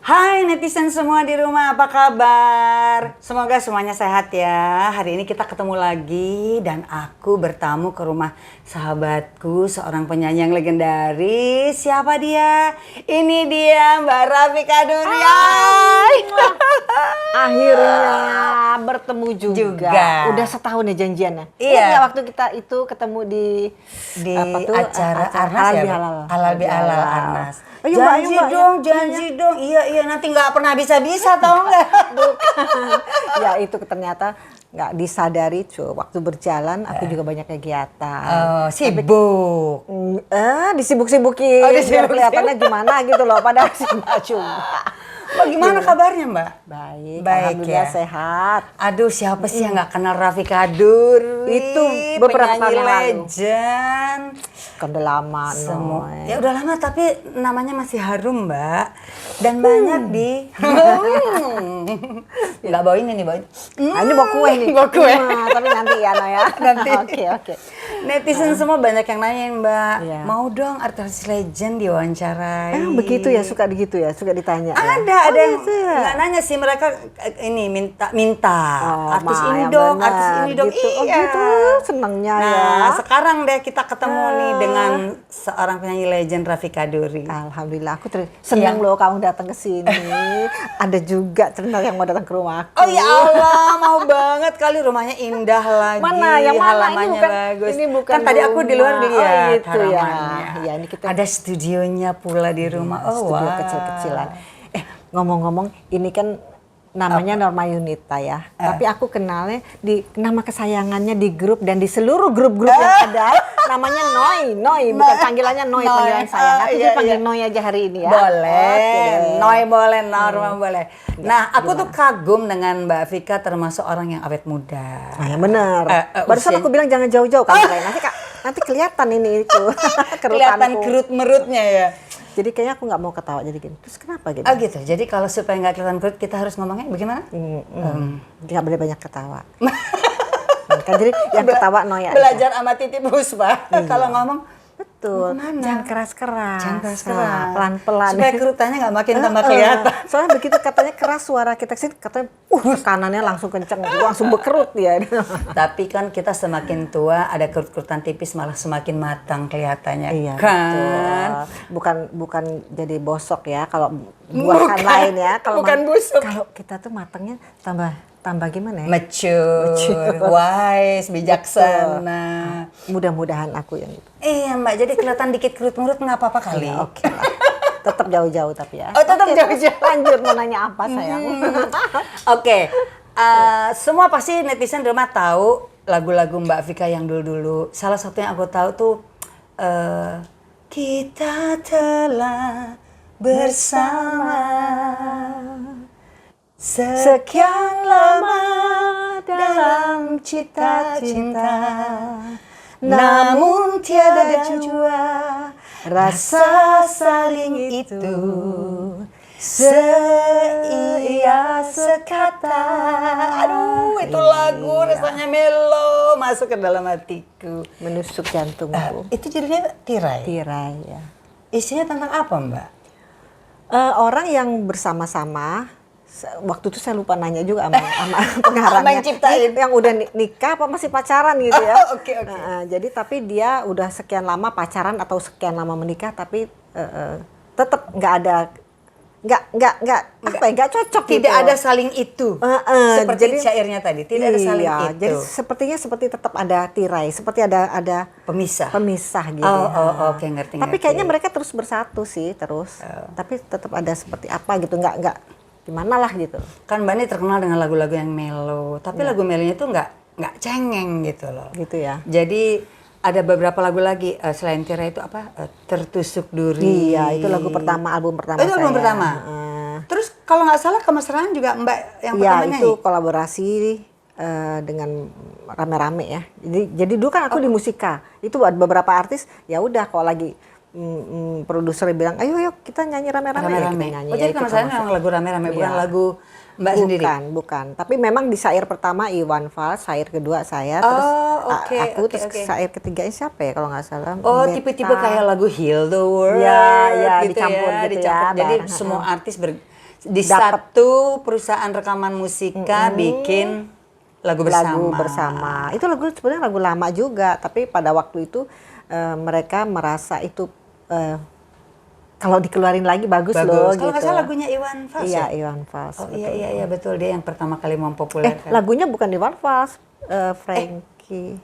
Hai netizen semua di rumah, apa kabar? Semoga semuanya sehat ya. Hari ini kita ketemu lagi dan aku bertamu ke rumah sahabatku, seorang penyanyi yang legendaris. Siapa dia? Ini dia Mbak Rafika Durian. Akhirnya bertemu juga. Udah setahun ya janjiannya. Iya. Ingat nggak waktu kita itu ketemu di apa tuh, acara Arnas Halal ya, Bihalal. Halal Bihalal Arnas. Ayo, Mbak, ayo, Mbak, Janji dong. Iya, nanti nggak pernah bisa-bisa tau nggak? Bukan. Ya itu ternyata nggak disadari cuy. Waktu berjalan aku juga banyak kegiatan. Oh, sibuk. Disibuk-sibukin. Biar kelihatannya gimana gitu loh. Padahal sibuk juga. Mbak, gimana kabarnya Mbak? Baik, ya. alhamdulillah sehat. Aduh, siapa sih yang nggak kenal Rafika Duri? Itu beberapa tahun yang lalu. Legend. Kan udah lama Semua. no. Ya udah lama tapi namanya masih harum Mbak. Dan banyak di. Nggak bawa ini nih, bawa ini. Ini bawa kue nih. Bawa kue. Tapi nanti ya no ya. Nanti. Oke. Netizen semua banyak yang nanyain Mbak. Iya. Mau dong artis legend diwawancarai. Begitu ya, suka gitu ya, suka ditanya. Ada yang gitu ya? nggak nanya sih, mereka ini minta artis Ma, ini yang dong, bener, artis ini dong. gitu. Iya. Gitu, senengnya ya. Nah, sekarang deh kita ketemu nih dengan seorang penyanyi legend Rafika Duri. Alhamdulillah, aku seneng loh kamu datang ke sini. Ada juga ternyata yang mau datang ke rumahku. Oh ya Allah, mau banget kali, rumahnya indah lagi. Mana? Yang mana? Halamannya bagus. Ini bukan kan tadi aku di luar rumah. lihat Gitu ya. halamannya. Ya, ini kita ada studionya pula di rumah. Oh, studio wow. kecil-kecilan. Ngomong-ngomong, ini kan namanya Norma Yunita ya. Tapi aku kenalnya di nama kesayangannya di grup dan di seluruh grup-grup yang ada namanya Noi, bukan panggilannya Noi, panggilan sayang. Aku panggil Noi aja hari ini ya. Boleh. Noi boleh, Norma boleh. Nah, aku Gimana? tuh kagum dengan Mbak Vika, termasuk orang yang awet muda. Nah, yang benar. Barusan aku bilang jangan jauh-jauh kan, nanti kelihatan ini itu. Kelihatan kerut-merutnya ya. Jadi kayaknya aku nggak mau ketawa jadi gini. Terus kenapa gitu? Oh gitu. Jadi kalau supaya nggak kelihatan kerut, kita harus ngomongnya bagaimana? Nggak boleh banyak ketawa. Kan jadi yang ketawa Noya. Belajar sama Titi Puspa. Kalau ngomong betul. gimana? Jangan keras-keras. Jangan keras-keras. Pelan-pelan. Supaya kerutannya nggak makin tambah kelihatan. Soalnya begitu katanya keras suara kita sini katanya kanannya langsung kenceng, langsung berkerut ya. Tapi kan kita semakin tua ada kerut-kerutan tipis malah semakin matang kelihatannya. Iya, kan. Betul. Bukan jadi bosok ya kalau buahan lain ya. Bukan busuk. Kalau kita tuh matangnya tambah gimana ya? Mature, wise, bijaksana. Mudah-mudahan aku yang itu. Iya Mbak, jadi kelihatan dikit kerut-merut nggak apa-apa kali. Ya, oke lah. Tetap jauh-jauh tapi ya. Oh, tetap Oke, jauh-jauh. Lanjut mau nanya apa sayang? Oke, semua pasti netizen di rumah tahu lagu-lagu Mbak Vika yang dulu-dulu. Salah satu yang aku tahu tuh kita telah bersama sekian lama dalam cita-cinta, namun tiada jua rasa saling itu seia sekata. Aduh, itu lagu rasanya melo masuk ke dalam hatiku, Menusuk jantungku. itu judulnya Tirai. Tirai ya. Isinya tentang apa Mbak? Orang yang bersama-sama, waktu itu saya lupa nanya juga sama pengarangnya. Sama yang ciptain. Yang udah nikah apa masih pacaran gitu ya. Oke. Jadi tapi dia udah sekian lama pacaran atau sekian lama menikah tapi tetap nggak cocok Tidak gitu. ada saling itu. Seperti jadi, syairnya tadi, tidak ada saling iya, itu. Jadi sepertinya seperti tetap ada tirai, seperti ada pemisah gitu. Oke, ngerti. Tapi kayaknya mereka terus bersatu sih terus. Tapi tetap ada seperti apa gitu, nggak gimana lah gitu. Kan Mbak ini terkenal dengan lagu-lagu yang melo, tapi lagu melonya itu nggak cengeng gitu loh. Gitu ya. Jadi ada beberapa lagu lagi selain Tirai itu apa? Tertusuk Duri. Iya, itu lagu pertama, album pertama itu album saya. pertama. Terus kalau nggak salah Kemesraan juga Mbak yang pertama Iya, nyanyi. itu kolaborasi dengan rame-rame ya. Jadi dulu kan aku di musika. Itu ada beberapa artis ya udah kalau lagi produsernya bilang, ayo kita nyanyi rame-rame, ya kita Rame-rame. nyanyi. Oh, jadi Ya, kalau kita saya masuk. memang lagu rame-rame, bukan Iya. lagu Mbak sendiri. Bukan. Tapi memang di syair pertama Iwan Fals, syair kedua saya, terus oke, aku, oke, terus oke. syair ketiganya siapa ya kalau nggak salah? Oh, Beta. tipe-tipe kayak lagu Heal the World Ya, gitu dicampur ya, gitu dicampur. ya, Jadi bareng, semua artis di Dapet. satu perusahaan rekaman musika bikin lagu bersama. Itu lagu sebenarnya lagu lama juga, tapi pada waktu itu mereka merasa itu kalau dikeluarin lagi bagus loh Kalau nggak gitu. salah lagunya Iwan Fals Iya, ya? Iwan Fals. Oh betul. iya betul, dia yang pertama kali mempopulerkan. Lagunya bukan Iwan Fals, Frankie.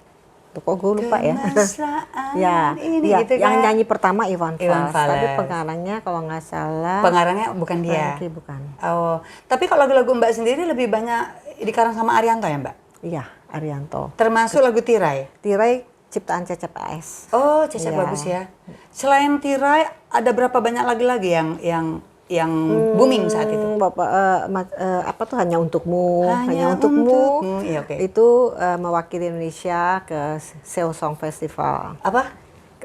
Tuh, kok gue lupa ya. Kemesraan Ya, ini ya, gitu yang kan. nyanyi pertama Iwan Iwan Fals, tapi Fals. pengarangnya kalau nggak salah Pengarangnya bukan dia. Frankie bukan. Oh, tapi kalau lagu-lagu Mbak sendiri lebih banyak dikarang sama Arianto ya, Mbak? Iya, Arianto. Termasuk lagu Tirai. Tirai ciptaan Cecep AS. Oh, Cecep Iya. bagus ya. Selain Tirai, ada berapa banyak lagi yang booming saat itu? Bapak apa tuh hanya untukmu, Hanya Untukmu. Iya, oke. Itu mewakili Indonesia ke Seoul Song Festival. Apa?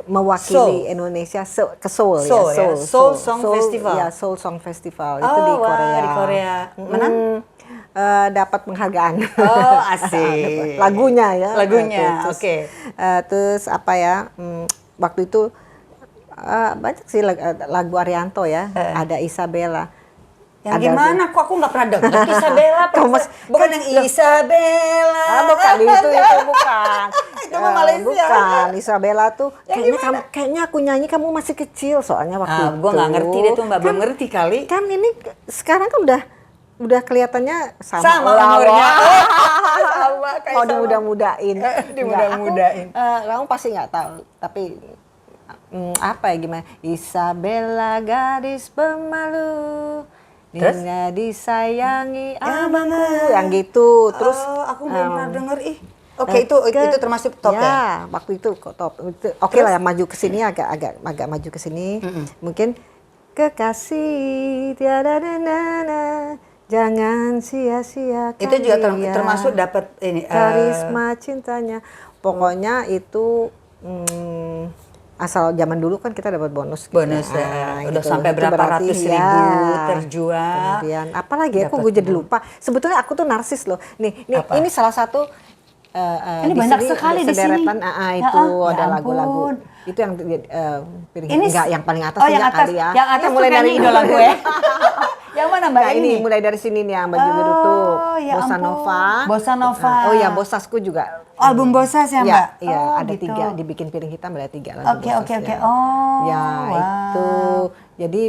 Mewakili Indonesia ke Seoul, Seoul ya. ya? Seoul Song Festival. Ya, Seoul Song Festival itu di wah, Korea. di Korea. Menang? Dapat penghargaan. Oh, asik. Lagunya ya. Lagunya, Terus, oke. Terus apa ya? Waktu itu banyak sih lagu Arianto ya. Ada Isabella. Yang Ada gimana? Kok aku nggak pernah dengar Isabella? Bukan yang Isabella. Bukan itu bukan. Itu mah Malaysia. Bukan, Isabella tuh kayaknya aku nyanyi kamu masih kecil soalnya waktu itu. Gua nggak ngerti deh tuh, Mbak. Belum ngerti kali. Kan ini sekarang kan udah kelihatannya Sama lah, umurnya. wah. Sama kayak Mau sama. dimudah-mudahin. Dimudah-mudahin. Kamu pasti nggak tahu, tapi apa ya gimana? Isabella gadis pemalu. Terus? Dia disayangi abangku. Yang gitu. Terus aku belum pernah denger ih. Oke, itu termasuk top ya. Waktu itu kok top. Oke lah, maju ke sini agak maju ke sini. Mungkin kekasih tiada nana, jangan sia-siakan Itu juga dia. termasuk dapat ini Karisma cintanya. Pokoknya itu asal zaman dulu kan kita dapat bonus. Gitu. bonus ya. Udah gitu. sampai Itu berapa berarti ratus ya. ribu terjual. Kemudian apalagi aku Dapat gue jadi lupa. Sebetulnya aku tuh narsis loh. Apa? Ini salah satu Ini di banyak sini sekali ada di sini. sederetan, itu Ya ada ampun. lagu-lagu. Itu yang piring Ini enggak yang paling atas Oh, ya yang atas. kali ya. Yang atas mulai tuh dari kayaknya idola gue. Yang mana, Mbak? Nah, ini mulai dari sini nih yang baju biru tuh. ya Bossa ampun. Nova. Bossa Nova. Oh ya, Bossasku juga. Album Bossas ya, Mbak? Iya, Oh, ada gitu. 3 dibikin piring hitam ada 3 lagu. Oke. Bossasnya. Oh. Ya, wow. itu. Jadi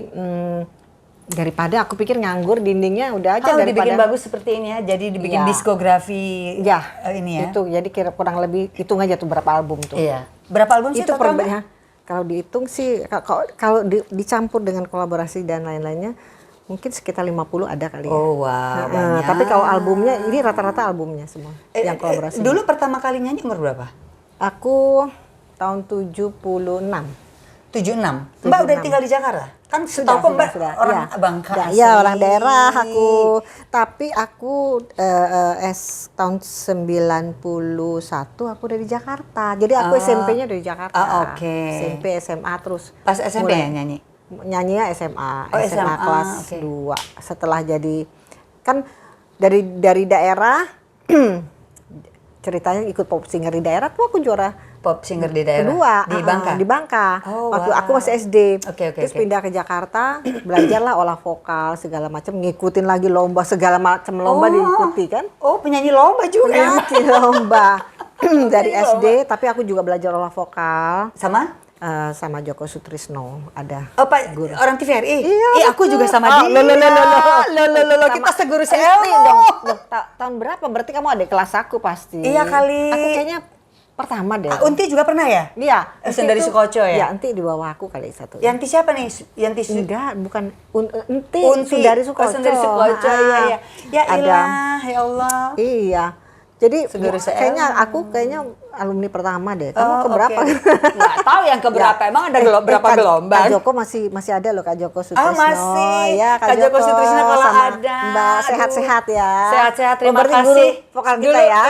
daripada aku pikir nganggur dindingnya udah aja Kalau daripada dibikin bagus seperti ini ya, jadi dibikin Iya. diskografi ya ini ya. itu jadi kurang lebih hitung aja tuh berapa album tuh. Iya. Berapa album sih Itu total, Mbak? perbanyak. Kalau dihitung sih kalau dicampur dengan kolaborasi dan lain-lainnya mungkin sekitar 50 ada kali ya. Oh, wow, banyak. Tapi kalau albumnya ini rata-rata albumnya semua yang kolaborasi. Dulu pertama kali nyanyi umur berapa? Aku tahun 76. 76. Mbak udah tinggal di Jakarta? Kan setahu Mbak orang Iya. Bangka asli. Iya, orang daerah aku. Tapi aku tahun 91 aku udah di Jakarta. Jadi aku SMP-nya dari Jakarta. Oke. SMP, SMA terus. Pas SMP mulai ya nyanyi? Nyanyinya SMA. Oh, SMA SMA, kelas oke. 2. Setelah jadi kan dari daerah ceritanya ikut pop singer di daerah tuh aku juara Pop singer di daerah? kedua Di Bangka? di Bangka. Oh, Waktu wow. aku masih SD. Oke. Terus pindah ke Jakarta, belajarlah olah vokal segala macam, ngikutin lagi lomba segala macam lomba diikuti kan. Oh, penyanyi lomba juga. Ngikutin lomba dari SD, tapi aku juga belajar olah vokal Sama? sama Joko Sutrisno ada. Oh, Pak, orang TVRI? Iya, aku juga sama Oh, dia. Loh, Kita seguru pasti seilmu. dong. Tahun berapa? Berarti kamu ada kelas aku pasti. Iya kali. Aku kayaknya pertama deh. Unti juga pernah ya? Iya. Sendiri Sukoco ya? Iya, Enti di bawah aku kali satu. Yanti siapa nih? Yanti Enggak, bukan Enti. Unti. Sundari Sukoco. Oh, Sundari Sukoco, iya. Ya Ada. ilah, ya Allah. Iya. Jadi Seduri kayaknya aku alumni pertama deh. Kamu keberapa? oke. Nggak tahu yang keberapa. Emang ada berapa gelombang? Kak Joko masih ada loh, Kak Joko Sutrisno. masih. Ya, Kak Joko Sutrisno kalau sama ada. Mbak Aduh. sehat-sehat ya. Sehat-sehat, terima berarti kasih. Guru vokal kita ya.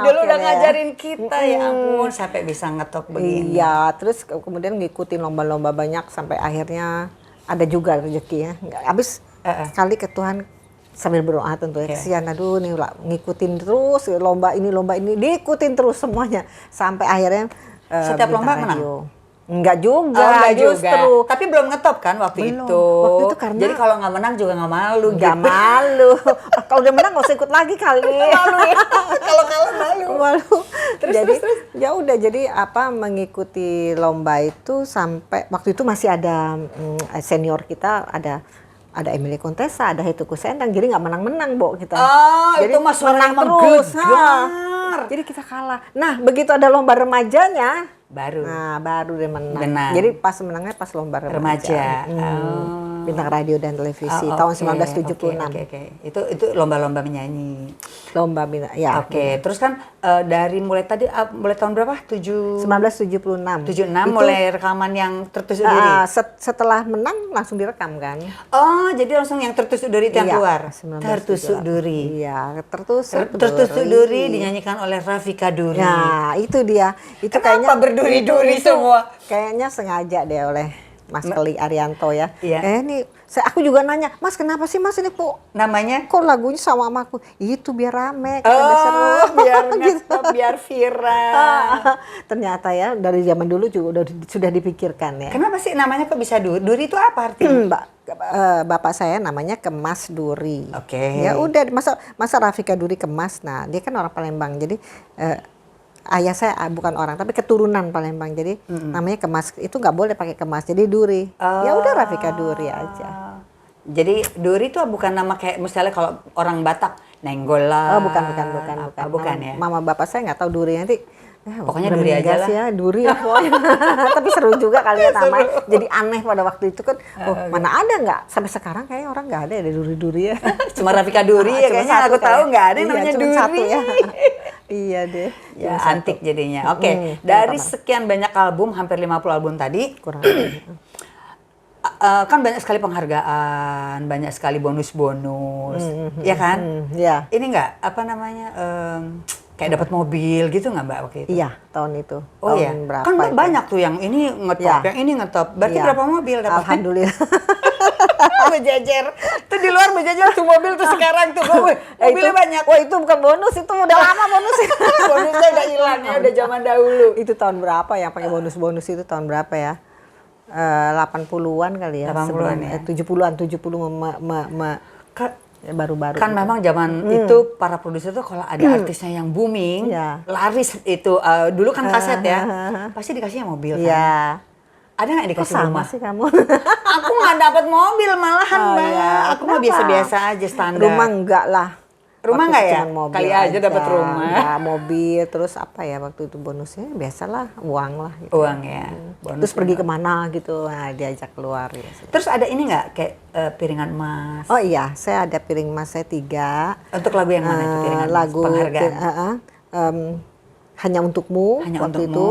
Dulu Oke udah deh. ngajarin kita, ya ampun, sampai bisa ngetok begini. Iya, terus kemudian ngikutin lomba-lomba banyak sampai akhirnya ada juga rezeki ya. Habis sekali ke Tuhan sambil berdoa tentu ya. Kesian, aduh nih ngikutin terus lomba ini diikutin terus semuanya sampai akhirnya Setiap bintang lomba menang? radio. Enggak juga, Enggak justru. juga. Tapi belum ngetop kan waktu Belum. itu. Waktu itu karena- Jadi kalau nggak menang juga nggak malu. Nggak gitu. malu. Kalau udah menang nggak usah ikut lagi kali. Malu ya. Kalau kalah malu. Malu. Terus, jadi terus. ya udah, jadi mengikuti lomba itu sampai waktu itu masih ada senior kita, ada Emily Contessa, ada Hetu Kusendang, jadi nggak menang-menang, Bo, kita. Oh, jadi itu mah suaranya menang emang terus. gegar. Jadi kita kalah. Nah, begitu ada lomba remajanya, Baru. nah baru dia menang. Menang. Jadi pas menangnya pas lomba Remaja. Bintang radio dan televisi Oh, tahun oke, 1976. Oke. Itu lomba-lomba menyanyi. Lomba bintang, ya. Oke, terus kan dari mulai tadi mulai tahun berapa? 1976. 76 Itu, mulai rekaman yang tertusuk duri. setelah menang langsung direkam kan? Oh, jadi langsung yang tertusuk duri itu yang Iya, keluar. 1978. Tertusuk duri. Iya, tertusuk Duri dinyanyikan oleh Rafika Duri. Nah, itu dia. Itu Kenapa berduri-duri itu semua? Kayaknya sengaja deh oleh Mas Keli Arianto ya. Iya. Nih, aku juga nanya, Mas kenapa sih Mas ini kok Namanya? lagunya sama aku? Itu biar rame, biar seru. biar Gitu. ngetop, biar viral. Ternyata ya dari zaman dulu juga sudah dipikirkan ya. Kenapa sih namanya kok bisa duri? Duri itu apa artinya? Bapak saya namanya Kemas Duri. Oke. Ya udah, masa Rafika Duri Kemas. Nah, dia kan orang Palembang. Jadi ayah saya bukan orang tapi keturunan Palembang. Jadi namanya Kemas. Itu nggak boleh pakai Kemas. Jadi Duri. Ya udah Rafika Duri aja. Jadi Duri itu bukan nama kayak misalnya kalau orang Batak Nenggolan. Oh, bukan. Bukan ya. Mama bapak saya nggak tahu Duri nanti. Pokoknya udah Duri aja meninggal lah. sih ya, Duri ya pokoknya. Tapi seru juga kali ya namanya. Jadi aneh pada waktu itu kan. Mana ada nggak? Sampai sekarang kayaknya orang nggak ada Duri-Duri ya. Cuma Rafika Duri ya Cuma kayaknya satu aku tahu kayaknya. nggak ada yang Iya, namanya cuma Duri. satu ya. Iya deh. Ya, Cuma satu. antik jadinya. Oke, dari sekian banyak album, hampir 50 album tadi, Kurang lebih. kan banyak sekali penghargaan, banyak sekali bonus-bonus, ya kan? Iya. Ini nggak apa namanya kayak dapat mobil gitu nggak Mbak waktu itu? Iya, tahun itu. Oh tahun iya. berapa Kan itu? banyak tuh yang ini ngetop, Iya. yang ini ngetop. Berarti Iya. berapa mobil dapat? Alhamdulillah. Bejajar. Tuh di luar bejajar tuh mobil tuh sekarang tuh. Wih, mobilnya Itu- banyak. Wah, itu bukan bonus, itu udah lama bonusnya. Bonusnya udah hilang ya, udah zaman dahulu. Itu tahun berapa ya pakai bonus-bonus itu tahun berapa ya? 80-an kali ya. 80-an ya. 70-an Ka- ya, baru-baru. Kan gitu. memang zaman itu para produser tuh kalau ada artisnya yang booming, Iya. laris itu dulu kan kaset ya, pasti dikasihnya mobil kan. Iya. Ada nggak Kok dikasih sama rumah? sih kamu? Aku nggak dapat mobil malahan Oh, Mbak. iya. Aku mah Kenapa? biasa-biasa aja standar. Rumah enggak lah. Rumah Waktu nggak itu ya? cuman mobil Kali aja dapat rumah. Enggak, mobil, terus apa ya waktu itu bonusnya? Biasalah, uang lah. Gitu. Uang ya. Bonus Terus pergi kemana gitu, nah, diajak keluar. Ya. Terus ada ini nggak kayak piringan emas? Oh iya, saya ada piring emas saya 3. Untuk lagu yang mana itu piringan emas? Lagu Penghargaan. Hanya Untukmu Hanya waktu Untukmu. itu.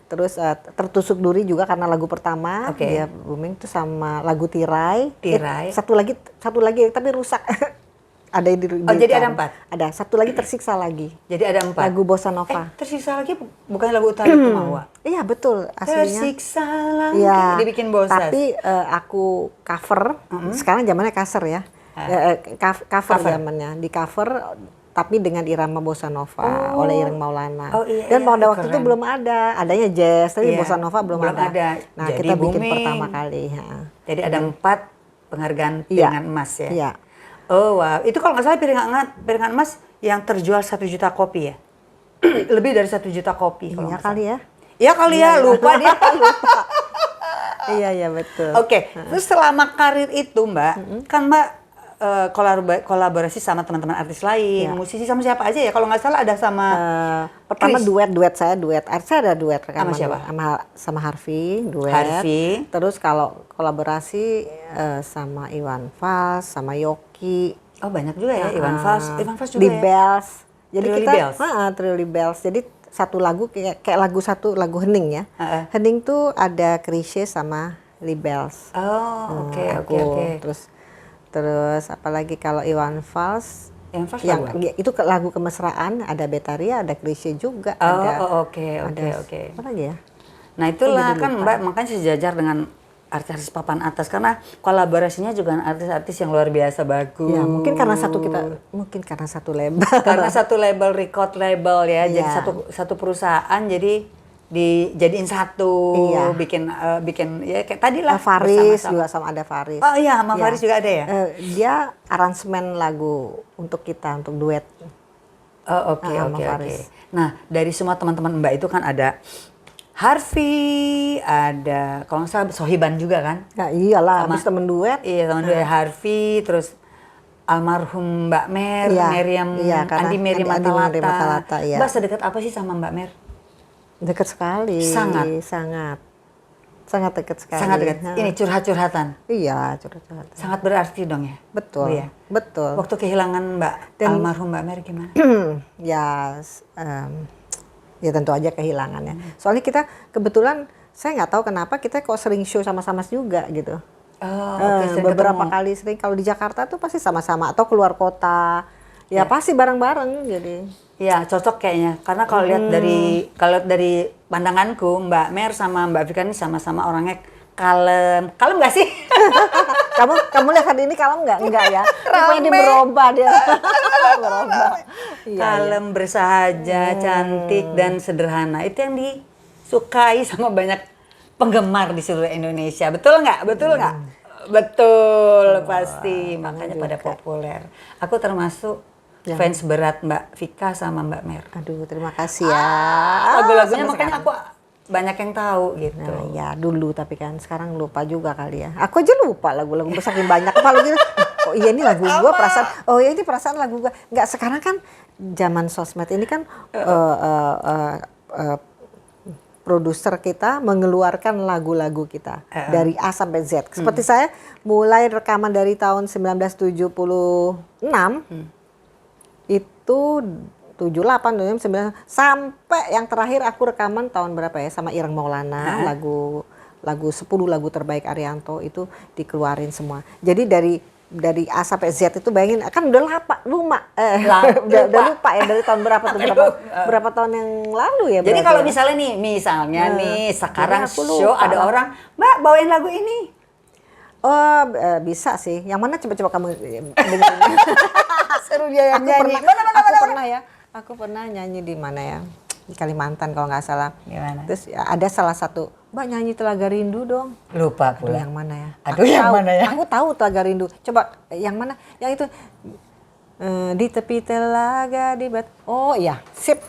Terus Tertusuk Duri juga karena lagu pertama Oke. dia booming, itu sama lagu Tirai. Tirai. Satu lagi tapi rusak. Ada di Oh, jadi ada 4? Ada, satu lagi Tersiksa lagi. Jadi ada 4. Lagu Bossa Nova. Tersisa lagi bukan lagu Utara Kumawa. Iya betul, aslinya. Tersiksa lagi Iya. dibikin Bossas. Tapi aku cover. Sekarang zamannya cover ya. Cover zamannya, di cover tapi dengan irama Bossa Nova oleh Ireng Maulana. Oh, iya, Dan iya, pada waktu itu keren. belum ada, adanya jazz, tapi Iya, Bossa Nova belum ada. Nah, Jadi kita bikin booming. pertama kali. Ya. Jadi ada 4 penghargaan Iya. piringan emas ya. Iya. Oh wow, itu kalau nggak salah piringan emas yang terjual 1 juta kopi ya. Lebih dari 1 juta kopi kalau Iya nggak kali salah. ya. Iya kali ya, lupa dia. Iya betul. Oke, terus selama karir itu Mbak, kan Mbak kolaborasi sama teman-teman artis lain, Iya. musisi sama siapa aja ya? Kalau nggak salah ada sama Pertama Chris. duet saya ada duet rekaman Sama siapa? sama Harvey duet. Harvey. Terus kalau kolaborasi sama Iwan Fals, sama Yoki. Oh banyak juga ya, Iwan Fals juga di ya. Bells. Jadi Truly kita Bells? Truly Bells. Jadi satu lagu kayak lagu Hening ya. Hening tuh ada Chrisye sama Libels. Oh, oke. Terus apalagi kalau Iwan Fals Yang Fals yang lagu apa? itu lagu kemesraan, ada Betaria, ada Chrisye juga, Oke. apa lagi ya? Nah itulah jadi kan lupa. Mbak makanya sejajar dengan artis-artis papan atas karena kolaborasinya juga dengan artis-artis yang luar biasa bagus. Ya, mungkin karena satu label. Karena satu label, record label ya, jadi Iya. satu perusahaan jadi dijadiin satu, Iya. bikin ya kayak tadi lah Faris bersama-sama. juga sama ada Faris. Oh iya, sama Ya. Faris juga ada ya. Dia aransemen lagu untuk kita untuk duet. Oh oke. sama Faris. Nah dari semua teman-teman Mbak itu kan ada Harvey, ada kalau nggak salah Sohiban juga kan? Ya iyalah, Sama- habis temen duet. Iya teman dua Harvey, terus almarhum Mbak Mer, Iya, Meriam, iya, karena Andi Meri Andi Meri Matalata. Matalata, iya. Mbak sedekat apa sih sama Mbak Mer? Dekat sekali. Sangat dekat sekali. Sangat dekat. Nah. Ini curhat-curhatan. Iya, curhat-curhat. Sangat berarti dong ya. Betul. Bu ya? Betul. Waktu kehilangan Mbak almarhum Mbak Mer gimana? ya ya tentu aja kehilangannya. Soalnya kita kebetulan saya nggak tahu kenapa kita kok sering show sama-sama juga gitu. Oh, oke, sering Beberapa ketemu. kali sering kalau di Jakarta tuh pasti sama-sama atau keluar kota. Ya pasti bareng-bareng jadi. Ya cocok kayaknya. Karena kalau lihat dari pandanganku Mbak Mer sama Mbak Vika ini sama-sama orangnya kalem. Kalem nggak sih? kamu lihat hari ini kalem nggak? Enggak ya. Rupanya dia berubah dia. Berubah. Iya. Kalem, bersahaja, cantik dan sederhana. Itu yang disukai sama banyak penggemar di seluruh Indonesia. Betul nggak? Betul nggak? Betul pasti. Makanya pada populer. Aku termasuk fans berat Mbak Vika sama Mbak Mer. Aduh, terima kasih ya. Lagu-lagunya Sampai makanya sekarang. aku banyak yang tahu gitu. Nah, ya dulu tapi kan sekarang lupa juga kali ya. Aku aja lupa lagu-lagu saking banyak. Apalagi oh iya ini lagu gua perasaan. Oh iya ini perasaan lagu gua. Enggak sekarang kan zaman sosmed ini kan produser kita mengeluarkan lagu-lagu kita dari A sampai Z. Seperti saya mulai rekaman dari tahun 1976 itu 78, 79 sampai yang terakhir aku rekaman tahun berapa ya sama Ireng Maulana lagu 10 lagu terbaik Arianto itu dikeluarin semua. Jadi dari A sampai Z itu bayangin kan udah udah lupa ya dari tahun berapa tuh berapa tahun yang lalu ya. Jadi berarti kalau ya. misalnya nih sekarang Jadi aku show lupa ada lah. orang, Mbak bawain lagu ini. Oh bisa sih. Yang mana coba kamu dengerin. Seru dia yang nyanyi. Aku pernah nyanyi di mana ya? Di Kalimantan kalau nggak salah. Gimana? Terus ya, ada salah satu, Mbak nyanyi Telaga Rindu dong. Lupa Aduh pula. yang mana ya? Aduh, yang mana ya? Aku tahu Telaga Rindu. Coba yang mana? Yang itu di tepi telaga di Oh iya, sip.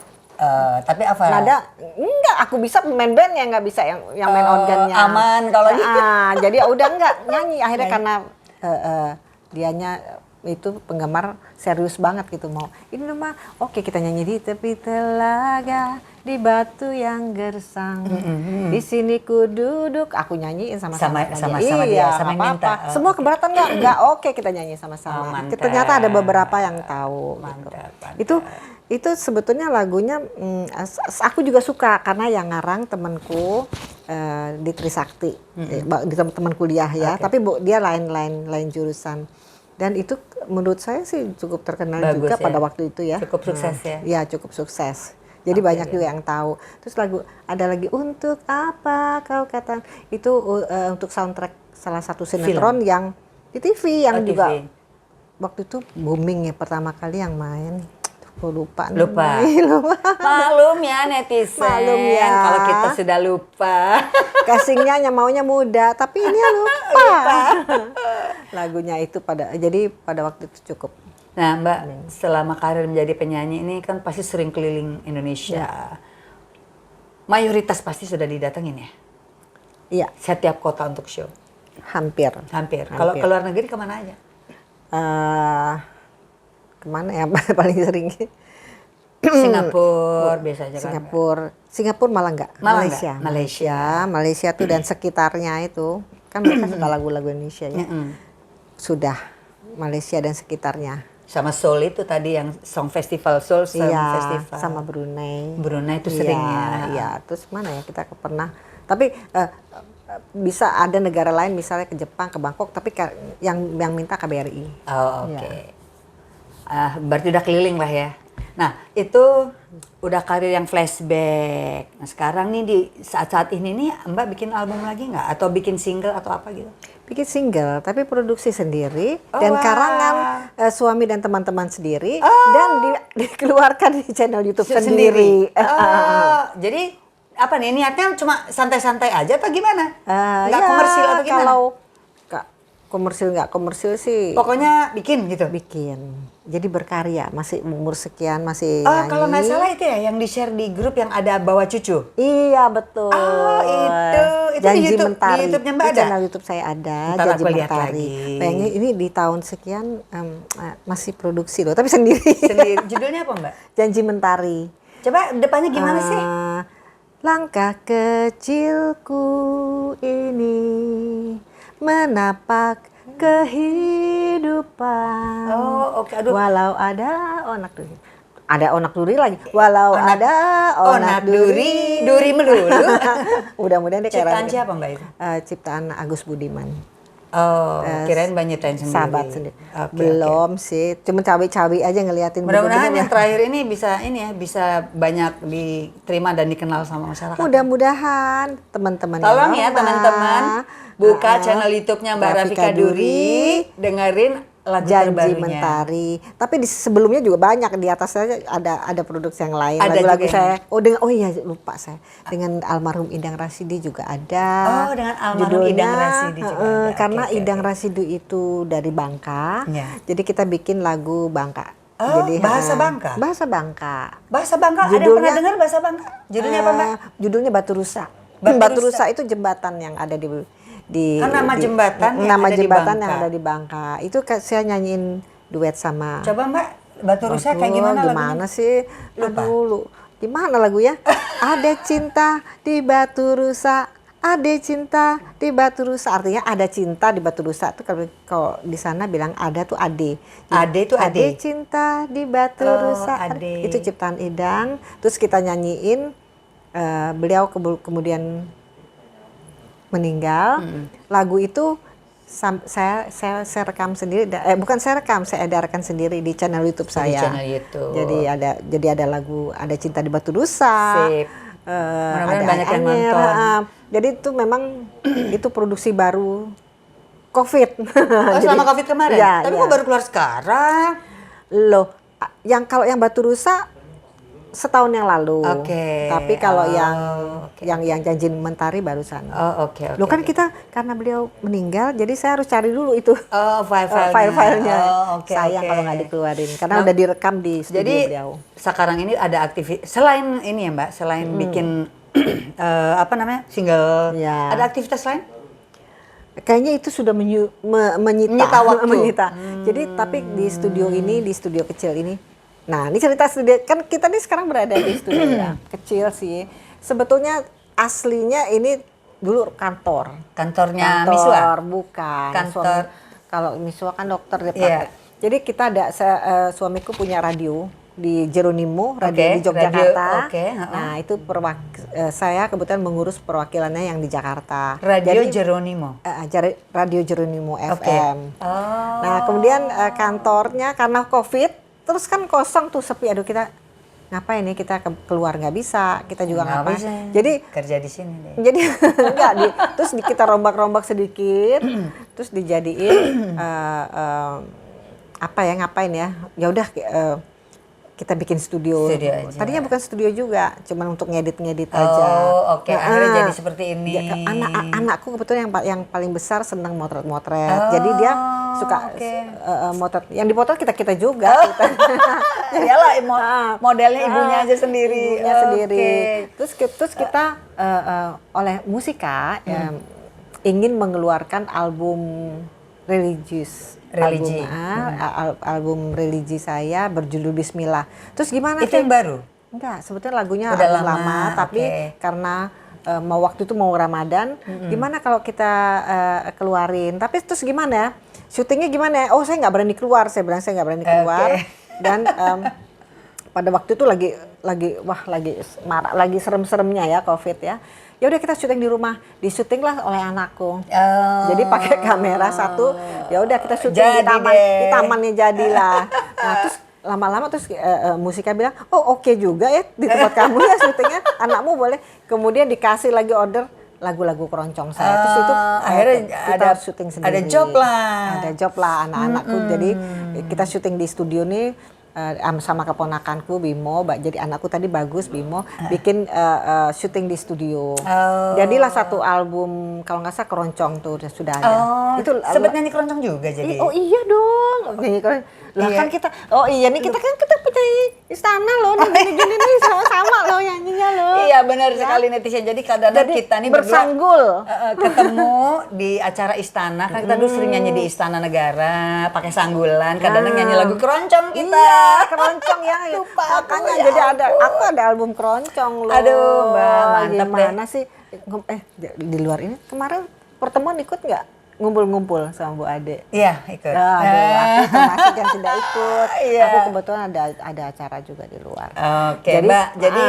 Tapi apa? Nada enggak, aku bisa main band ya nggak bisa yang main organnya. Aman kalau gitu. Jadi ya udah enggak nyanyi akhirnya karena dianya itu penggemar serius banget gitu mau ini mah oke kita nyanyi di tepi telaga di batu yang gersang di sini ku duduk aku nyanyiin sama-sama Dia, sama sama yang minta. semua keberatan nggak oke kita nyanyi sama-sama mantap. ternyata ada beberapa yang tahu gitu. Mantap. Itu sebetulnya lagunya aku juga suka karena yang ngarang temanku di Trisakti di teman kuliah ya tapi dia lain jurusan dan itu menurut saya sih cukup terkenal Bagus juga ya. pada waktu itu ya. Cukup sukses ya. Ya cukup sukses. Jadi banyak juga yang tahu. Terus ada lagi untuk apa kau kata itu untuk soundtrack salah satu sinetron yang di TV yang juga TV. waktu itu booming ya pertama kali yang main. Aku lupa. Lupa. Lupa. Malum ya netizen. Malum ya. Kalau kita sudah lupa. Casingnya yang maunya muda, tapi ini lupa. Lagunya itu jadi pada waktu itu cukup. Nah Mbak, selama karir menjadi penyanyi ini kan pasti sering keliling Indonesia. Mayoritas pasti sudah didatengin ya? Iya, Setiap kota untuk show? hampir. Hampir. Kalau ke luar negeri kemana aja? Kemana ya paling sering? Singapura biasanya kan? Singapura malah enggak. Malah Malaysia. enggak? Malaysia tuh dan sekitarnya itu kan mereka suka lagu-lagu Indonesia ya. Sudah Malaysia dan sekitarnya. Sama Seoul itu tadi yang Song Festival Seoul Song Iya, Festival. sama Brunei. Brunei itu sering ya. Iya, terus mana ya kita pernah. Tapi bisa ada negara lain misalnya ke Jepang, ke Bangkok, tapi yang minta KBRI. Oh, oke. Iya. Berarti udah keliling lah ya. Nah, itu udah karir yang flashback. Nah, sekarang nih di saat-saat ini nih Mbak bikin album lagi nggak? Atau bikin single atau apa gitu? Bikin single, tapi produksi sendiri Oh, dan wah. karangan suami dan teman-teman sendiri dan dikeluarkan di channel YouTube sendiri. Oh, jadi apa nih niatnya cuma santai-santai aja atau gimana? Nggak Ya, komersil atau gimana? Kalau nggak komersil sih. Pokoknya bikin gitu. Bikin. Jadi berkarya, masih umur sekian masih Oh, nyanyi. kalau nggak salah itu ya yang di-share di grup yang ada bawa cucu. Iya betul. Oh, itu di Janji YouTube, Mentari. di YouTube-nya Mbak Di ada? channel YouTube saya ada. Ntar Janji aku lihat Mentari. lagi. Pengen ini di tahun sekian masih produksi loh, tapi sendiri. Sendiri. Judulnya apa Mbak? Janji Mentari. Coba depannya gimana sih? Langkah kecilku ini menapak kehidupan. Oh, oke. Aduh. Walau ada onak duri. Ada onak duri lagi. Walau ada onak duri. Duri melulu. Mudah-mudahan dia kayak Ciptaan radio. siapa Mbak itu? Ciptaan Agus Budiman. Oh, kirain Mbak nyiptain sendiri. Sahabat sendiri. Oke, Belum sih. Cuma cabai-cabai aja ngeliatin. Mudah-mudahan bener-bener. yang terakhir ini bisa banyak diterima dan dikenal sama masyarakat. Mudah-mudahan teman-teman Tolong ya Roma, teman-teman buka channel YouTube-nya Mbak Rafika Duri, dengerin lagu Janji terbarunya. Mentari. Tapi di sebelumnya juga banyak di atasnya ada produksi yang lain. Ada Lagu-lagu juga saya. Oh iya lupa saya. Dengan almarhum Idang Rasidi juga ada. Oh, dengan almarhum Idang Rasidi juga ada. Karena Oke, Idang Rasidi itu dari Bangka. Ya. Jadi kita bikin lagu Bangka. Oh, Jadi bahasa Bangka? Bahasa Bangka. Bahasa Bangka, ada yang Judulnya- pernah dengar bahasa Bangka? Judulnya apa Mbak? Judulnya Batu Rusa. Batu Batu Rusa. Rusa itu jembatan yang ada di Nama jembatan yang nama ada di jembatan Bangka. yang ada di Bangka. Itu saya nyanyiin duet sama. Coba Mbak, Batu Rusa kayak Aduh, gimana gimana lagunya? sih? Lupa. Aduh, gimana lagu ya? Ada cinta di Batu Rusa, ada cinta di Batu Rusa. Artinya ada cinta di Batu Rusa. Itu kalau di sana bilang ada tuh ade. Ade itu ade. Ade cinta di Batu Oh, Rusa. ade. Itu ciptaan Idang. Terus kita nyanyiin. Beliau kemudian meninggal. Lagu itu saya rekam sendiri. Bukan saya rekam, saya edarkan sendiri di channel YouTube Di saya. channel YouTube. Jadi ada lagu ada cinta di Batu Rusa. Sip. Mudah-mudahan Ada banyak yang Anyer, nonton. jadi itu memang itu produksi baru COVID. Oh, selama COVID kemarin? Ya, Tapi ya. kok baru keluar sekarang? Loh, kalau yang Batu Rusa setahun yang lalu. Oke. Tapi kalau Oh, yang Janji Mentari barusan. Oh, oke. Loh kan kita karena beliau meninggal, jadi saya harus cari dulu itu Oh, file-filenya. file-filenya. Oh, oke, Sayang oke. kalau nggak dikeluarin karena udah direkam di studio Jadi beliau. sekarang ini ada aktivitas selain ini ya Mbak, selain bikin apa namanya single, Ya. ada aktivitas lain? Kayaknya itu sudah menyita Menyita waktu. menyita. Jadi tapi di studio ini, di studio kecil ini. Nah, ini cerita studio kan kita nih sekarang berada di studio ya. Kecil sih. Sebetulnya aslinya ini dulu kantor. Kantornya Miswa. Bukan. Kantor. Kalau Miswa kan dokter deh, Pak. Iya. Jadi kita ada suamiku punya radio di Jeronimo, radio Oke, di Yogyakarta. radio, oke, Nah, itu saya kebetulan mengurus perwakilannya yang di Jakarta. Radio Jadi, Jeronimo. Radio Jeronimo Oke. FM. Oh. Nah, kemudian kantornya karena COVID, terus kan kosong tuh sepi. Aduh, kita ngapain nih, kita keluar nggak bisa, kita juga Nggak ngapain. bisa. Jadi kerja di sini deh. jadi enggak terus kita rombak-rombak sedikit, terus dijadiin apa ya, ngapain ya? Ya udah kita bikin studio. Studio aja. Tadinya bukan studio juga, cuman untuk ngedit-ngedit aja. Oh, oke. Akhirnya Nah, jadi seperti ini. ya, anakku kebetulan yang paling besar senang motret-motret. Jadi dia suka oke. motret. Yang dipotret kita juga. Kita. Iyalah modelnya ibunya aja sendiri. Ibunya sendiri. Oke. Terus kita oleh Musika ingin mengeluarkan album religius. Religi. Album religi saya berjudul Bismillah. Terus gimana Itu yang baru? Enggak, sebetulnya lagunya Udah album lama, lama, tapi oke. karena waktu itu mau Ramadan, gimana kalau kita keluarin? Tapi terus gimana ya? syutingnya gimana ya? Oh saya nggak berani keluar, saya bilang saya nggak berani keluar. Oke. Dan pada waktu itu lagi marah, lagi serem-seremnya ya COVID ya. Ya udah kita syuting di rumah, disyuting lah oleh anakku. Jadi pakai kamera satu, ya udah kita syuting di tamannya jadilah. Nah terus lama-lama terus musiknya bilang, oh oke juga ya di tempat kamu ya syutingnya, anakmu boleh. Kemudian dikasih lagi order lagu-lagu keroncong saya. Terus itu akhirnya kita syuting sendiri. Ada job lah. Ada job lah anak-anakku. Jadi kita syuting di studio nih. Sama keponakanku Bimo, jadi anakku tadi bagus Bimo bikin syuting di studio. Jadilah satu album kalau nggak salah keroncong tuh sudah ada. Itu sempat nyanyi keroncong juga jadi. Oh iya dong. Nyanyi keroncong. Lah kan kita kita punya istana loh gini nih sama-sama loh nyanyinya loh. Iya benar sekali netizen. Jadi kadang-kadang kita nih bersanggul ketemu di acara istana kan kita dulu sering nyanyi di Istana Negara pakai sanggulan, kadang-kadang nyanyi lagu keroncong kita. Iya, keroncong ya. Makanya jadi aku ada album keroncong loh. Aduh, Mbak, mantap gimana sih? Di luar ini kemarin pertemuan ikut nggak? Ngumpul-ngumpul sama Bu Ade. Iya, ikut. Aku termasuk yang tidak ikut. Iya. Aku kebetulan ada acara juga di luar. Oke, Mbak. Jadi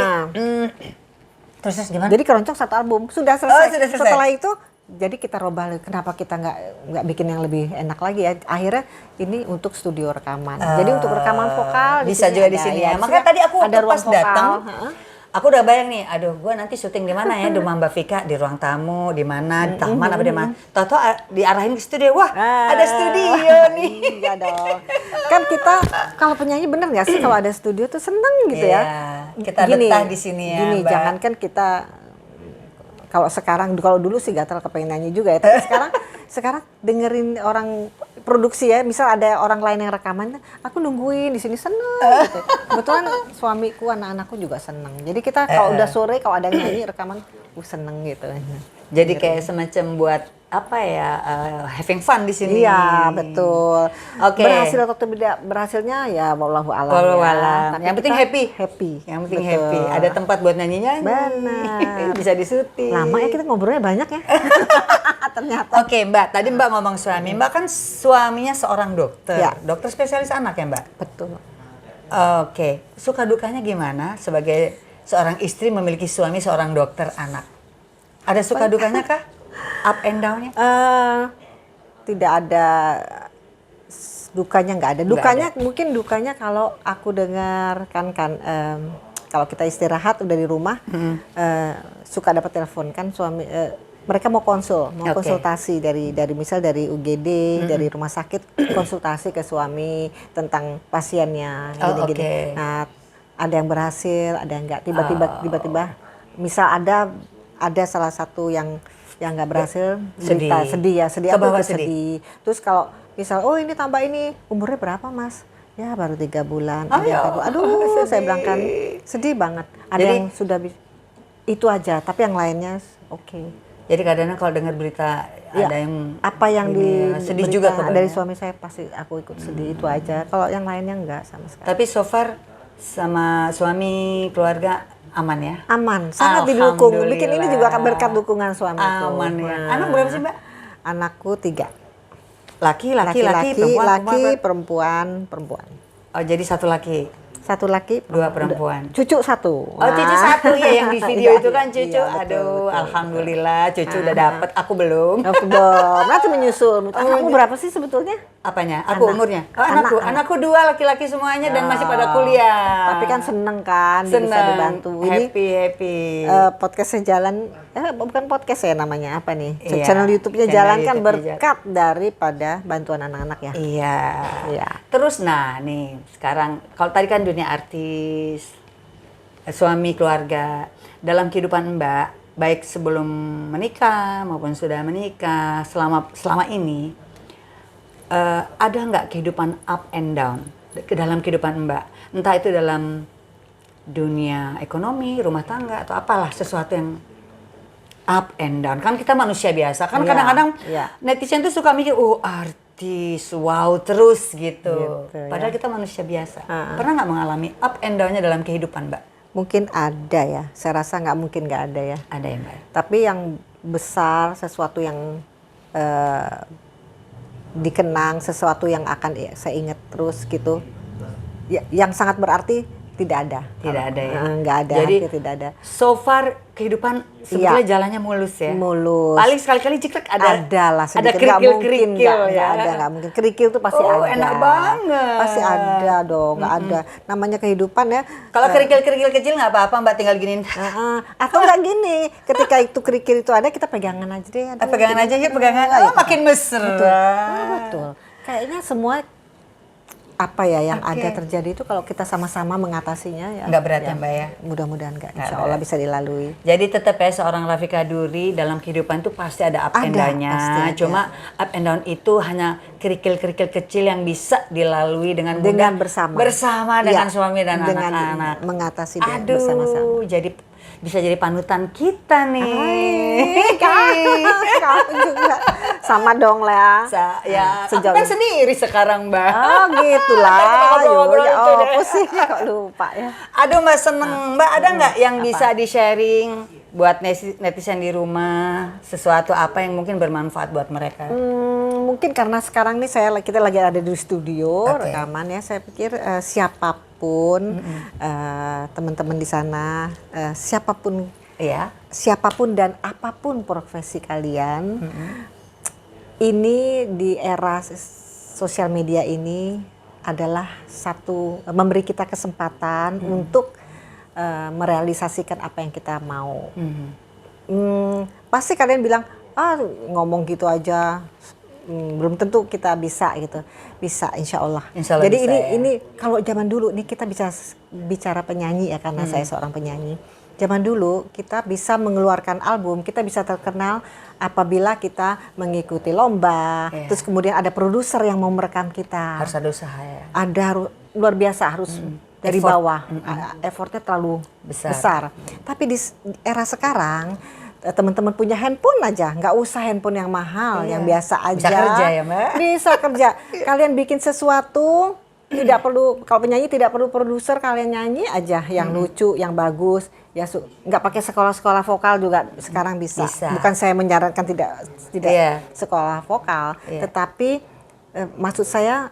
terus gimana? Jadi keroncong satu album sudah selesai. Sudah selesai. Setelah itu jadi kita robah kenapa kita nggak bikin yang lebih enak lagi ya. Akhirnya ini untuk studio rekaman. Jadi untuk rekaman vokal bisa juga di sini ya. Makanya tadi aku ada pas datang, Heeh. aku udah bayang nih, aduh gue nanti syuting di mana ya, di rumah Mbak Vika, di ruang tamu, di mana, di taman apa di mana. Tahu-tahu diarahin ke studio, wah ada studio nih. Iya dong. Kan kita kalau penyanyi bener nggak sih kalau ada studio tuh seneng gitu ya. Kita betah di sini ya, Gini, Mbak. jangankan kita kalau dulu sih gatal kepengen nyanyi juga ya, tapi sekarang dengerin orang produksi ya, misal ada orang lain yang rekaman, aku nungguin di sini seneng gitu. Kebetulan suamiku, anak-anakku juga seneng. Jadi kita kalau udah sore kalau ada yang nyanyi rekaman, seneng gitu. Jadi kayak semacam buat apa ya, having fun di sini. Iya betul. Oke. Berhasil atau tidak berhasilnya ya wallahu alam. Wallahu ya. alam. Tapi Yang penting kita happy. Yang penting Betul. happy. Ada tempat buat nyanyi-nyanyi. Benar. Bisa disuting. Lama ya kita ngobrolnya banyak ya. Ternyata. Oke Mbak, tadi Mbak ngomong suami. Mbak kan suaminya seorang dokter. Ya. Dokter spesialis anak ya Mbak? Betul. Oke. Suka dukanya gimana sebagai seorang istri memiliki suami seorang dokter anak? Ada suka dukanya kah? Up and down-nya? Tidak ada dukanya, nggak ada. Dukanya mungkin dukanya kalau aku dengar kan kalau kita istirahat udah di rumah suka dapat telepon kan suami mereka mau konsultasi dari misal dari UGD dari rumah sakit konsultasi ke suami tentang pasiennya gini-gini. Nah, ada yang berhasil, ada yang nggak. Tiba-tiba misal ada salah satu yang nggak berhasil, sedih. Aku sedih. Terus kalau misal, ini tambah ini, umurnya berapa mas? Ya baru 3 bulan. Aduh, saya bilang kan sedih banget. Ada yang sudah itu aja, tapi yang lainnya oke. Jadi kadang-kadang kalau dengar berita ada yang apa yang sedih juga dari suami saya pasti aku ikut sedih itu aja. Kalau yang lainnya enggak sama sekali. Tapi so far sama suami keluarga aman ya? Aman, sangat didukung. Bikin ini juga berkat dukungan suamiku. Aman ya. Anak berapa sih Mbak? Anakku 3. Laki, perempuan. Oh jadi satu laki? Satu laki, 2 perempuan. Cucu 1. Oh cucu 1 ya yang di video itu kan cucu. Iya, Aduh, alhamdulillah cucu udah dapet, aku belum. Aku belum. Nanti menyusul. Anakmu berapa sih sebetulnya? Apanya? Umurnya? Oh, anakku 2 laki-laki semuanya dan masih pada kuliah. Tapi kan seneng kan, bisa dibantu. Happy. Podcastnya jalan, bukan podcast ya namanya, apa nih? Channel YouTube-nya jalan kan berkat daripada bantuan anak-anak ya. Iya. Terus nih sekarang kalau tadi kan dunia artis, suami, keluarga, dalam kehidupan Mbak, baik sebelum menikah maupun sudah menikah, selama ini ada nggak kehidupan up and down ke dalam kehidupan Mbak? Entah itu dalam dunia ekonomi, rumah tangga atau apalah sesuatu yang up and down. Kan kita manusia biasa. Kan kadang-kadang netizen tuh suka mikir, artis, wow terus gitu. Padahal kita manusia biasa. Pernah nggak mengalami up and down-nya dalam kehidupan Mbak? Mungkin ada ya. Saya rasa nggak mungkin nggak ada ya. Ada ya Mbak? Tapi yang besar, sesuatu yang dikenang, sesuatu yang akan saya ingat terus gitu. Ya, yang sangat berarti tidak ada. Tidak ada ya. Nggak ada. Jadi tidak ada. so far kehidupan sebetulnya jalannya mulus ya. Mulus. Paling sekali-kali jeklek ada. Ada lah sedikit. Ada kerikil-kerikil nggak ya. ada, nggak mungkin. Kerikil tuh pasti ada. Enak banget. Pasti ada dong, nggak ada. Namanya kehidupan ya. Kalau kerikil-kerikil kecil nggak apa-apa, Mbak, tinggal giniin. Atau nggak gini, ketika itu kerikil itu ada, kita pegangan aja deh. Pegangan aja ya, pegangan. Oh, makin mesra. Betul. Kayaknya semua apa ya yang ada terjadi itu kalau kita sama-sama mengatasinya ya. Nggak berat ya Mbak ya? Mudah-mudahan nggak. Insya Allah bisa dilalui. Jadi tetap ya seorang Rafika Duri dalam kehidupan itu pasti ada up and down-nya. Cuma up and down itu hanya kerikil-kerikil kecil yang bisa dilalui dengan mudah bersama dengan suami dan anak-anak. Mengatasi bersama-sama. Jadi bisa jadi panutan kita nih. Kamu juga sama dong lah. Ya, aku kan sendiri sekarang Mbak. Oh gitulah. Ya apa sih kok lupa ya. Aduh Mbak seneng. Mbak ada nggak yang bisa di-sharing buat netizen di rumah, sesuatu apa yang mungkin bermanfaat buat mereka? Mungkin karena sekarang nih kita lagi ada di studio rekaman ya. Saya pikir siapapun teman-teman di sana, siapapun dan apapun profesi kalian, ini di era sosial media ini adalah memberi kita kesempatan untuk merealisasikan apa yang kita mau. Pasti kalian bilang, ngomong gitu aja, belum tentu kita bisa gitu. Bisa, insya Allah. Jadi bisa, ini kalau zaman dulu nih kita bisa bicara penyanyi ya, karena saya seorang penyanyi. Zaman dulu kita bisa mengeluarkan album, kita bisa terkenal apabila kita mengikuti lomba. Terus kemudian ada produser yang mau merekam kita. Harus ada usaha ya. Ada luar biasa, harus dari bawah. Effortnya terlalu besar. Tapi di era sekarang teman-teman punya handphone aja, nggak usah handphone yang mahal, yang biasa aja. Bisa kerja ya Mbak? Bisa kerja. Kalian bikin sesuatu, tidak perlu, kalau penyanyi tidak perlu produser, kalian nyanyi aja yang lucu, yang bagus. Ya nggak pakai sekolah-sekolah vokal juga sekarang bisa. Bukan saya menyarankan tidak sekolah vokal, tetapi maksud saya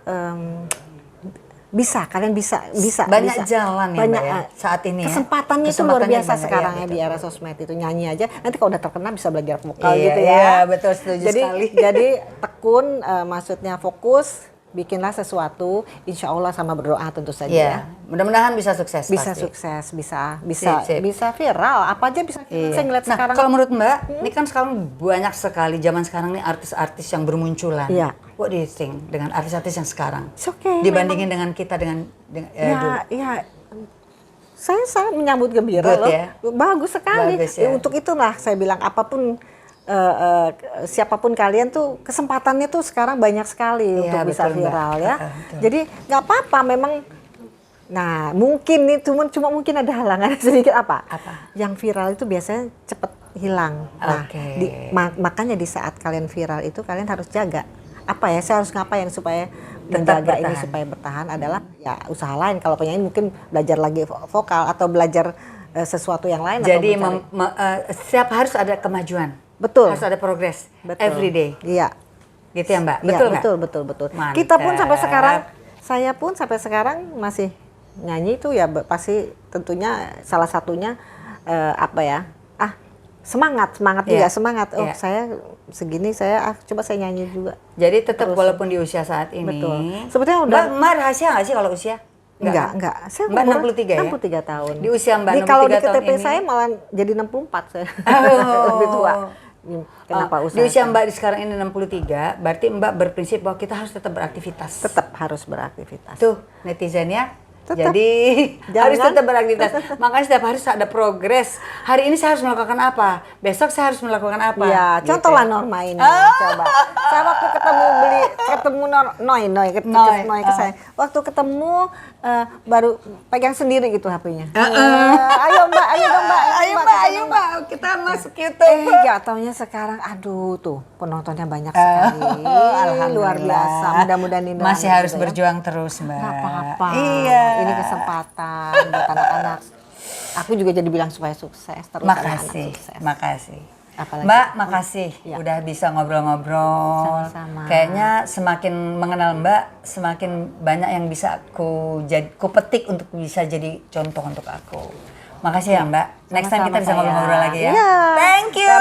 kalian bisa banyak jalan ya banyak ya, saat ini kesempatannya itu luar biasa sekarang ya di era sosmed itu. Nyanyi aja nanti kalau udah terkenal bisa belajar vokal gitu ya. Iya betul, setuju sekali. Jadi tekun, maksudnya fokus, bikinlah sesuatu, insya Allah sama berdoa tentu saja. Ya. Mudah-mudahan bisa sukses. Bisa pasti. Sukses, bisa viral, apa aja bisa. Saya ngeliat sekarang. Kalau menurut Mbak, ini kan sekarang banyak sekali zaman sekarang nih artis-artis yang bermunculan. Iya. What do you think dengan artis-artis yang sekarang? Okay, dibandingin dengan kita dulu. Ya. Saya sangat menyambut gembira loh. Ya? Bagus sekali. Bagus, ya? Untuk itulah saya bilang apapun siapapun kalian tuh kesempatannya tuh sekarang banyak sekali untuk bisa viral ya. Jadi nggak apa-apa memang. Nah mungkin nih cuma mungkin ada halangan sedikit apa? Yang viral itu biasanya cepet hilang. Nah makanya di saat kalian viral itu kalian harus jaga. Apa ya, saya harus ngapain supaya menjaga ini supaya bertahan adalah ya usaha lain. Kalau penyanyi mungkin belajar lagi vokal atau belajar sesuatu yang lain. Jadi setiap harus ada kemajuan. Betul. Harus ada progres. Every day. Iya. Gitu ya Mbak? Betul. Kita pun sampai sekarang, saya pun sampai sekarang masih nyanyi itu ya pasti tentunya salah satunya semangat juga semangat. Saya segini coba saya nyanyi juga. Jadi tetap walaupun di usia saat ini. Betul. Sebetulnya udah. Mbak rahasia nggak sih kalau usia? Enggak. Saya Mbak 63 ya? 63 tahun. Di usia Mbak 63 tahun ini. Kalau di KTP saya malah jadi 64 saya. Lebih tua. Kenapa usaha? Di usia Mbak sekarang ini 63, berarti Mbak berprinsip bahwa kita harus tetap beraktivitas. Tetap harus beraktivitas. Tuh, netizennya. Jadi harus tetap beraktivitas. Makanya setiap hari ada progres. Hari ini saya harus melakukan apa? Besok saya harus melakukan apa? Ya, contohlah Norma ini. Coba. Saya waktu ketemu Noi ke saya. Waktu ketemu baru pegang sendiri gitu HP-nya. Ayo Mbak, kita masuk YouTube. Gak taunya sekarang, aduh tuh penontonnya banyak sekali. Luar biasa. Mudah-mudahan ini masih harus berjuang terus Mbak. Gak apa-apa. Iya. Ini kesempatan buat anak-anak. Aku juga jadi bilang supaya sukses terus. Makasih. Apalagi. Mbak, makasih Ya. udah bisa ngobrol-ngobrol. Sama-sama. Kayaknya semakin mengenal Mbak, semakin banyak yang bisa ku petik untuk bisa jadi contoh untuk aku. Makasih ya Mbak. Next time kita bisa Sama-sama, ngobrol-ngobrol sayang. lagi ya. Iya. Thank you.